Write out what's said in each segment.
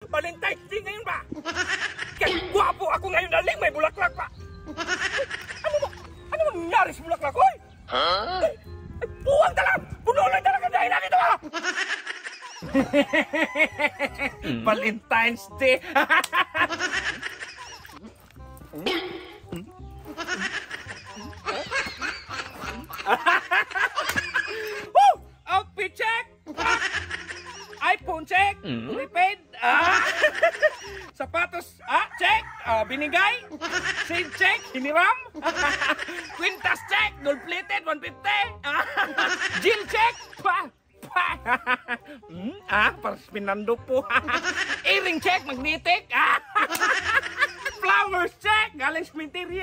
Valentine's Day ngayon ba? Kaya gwapo ako ngayon, darling. May bulaklak pa. Ano ba nangyari sa bulaklak ko? Buwang talaga! Punuloy talaga dahil lang ito ha! Valentine's Day! Outfit check! iPhone check! Prepaid! Sapatos check! Binigay! Seed check! Hiniram! Quintas check! Gold plated! 150! Jill check! Parspinando po! Earring check! Magnetic! Flowers check! Galing cemetery!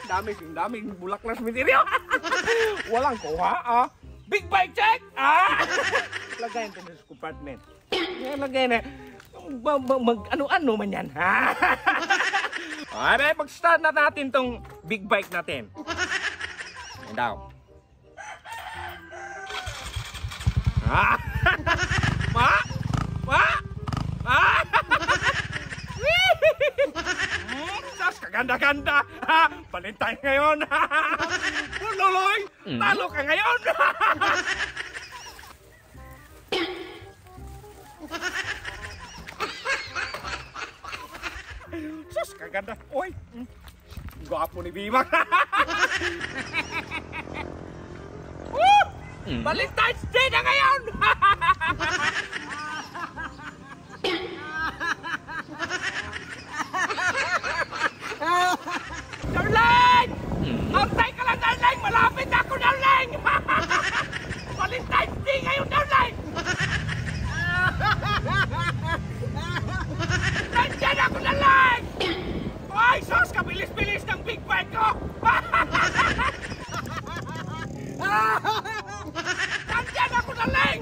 Daming bulaklak cemetery! Walang kuha! Big bike check! Lagayin ito sa compartment. Lagayin na. Ano man yan, ha? Alright, mag-start na natin tong big bike natin. Yan daw. Sas, kaganda-ganda. Valentine ngayon. Loloy, talo ka ngayon. Sus, kaganda. Oy, gwapo ni Bimang. Valentine's Day na ngayon. Darling! Antay ka lang, darling! Malapit na ako, darling! Valentine's Day ngayon, darling! Nandiyan ako, darling! Ay, sus! Kabilis-bilis ng big bike ko! Nandiyan ako, darling!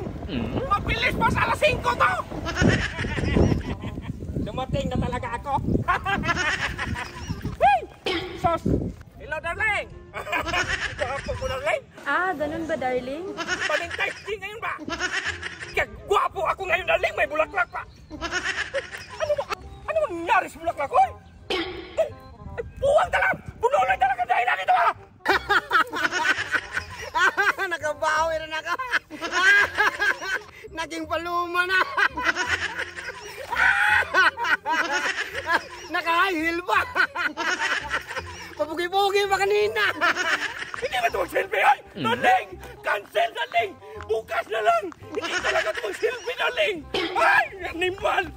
Mabilis pa sa alas 5 to! Dumating na talaga ako! Sus! Hello, darling! Gwapo ko, darling! Ganun ba, darling? Valentine's Day ngayon ba? Kaya gwapo ako ngayon, darling! May bulaklak pa! Ano ba nangyari sa bulaklak ko? Buwang talaga! Punuloy talaga dahil lang ito ha! Nakabawi rin ako! Naging paluma na! Nakahil ba? Papugi-pugi pa kanina! Hindi ba ito mag-selfie ay? Darling! Cancel, darling! Bukas na lang! Hindi talaga ito mag-selfie, darling! Ay! Animal!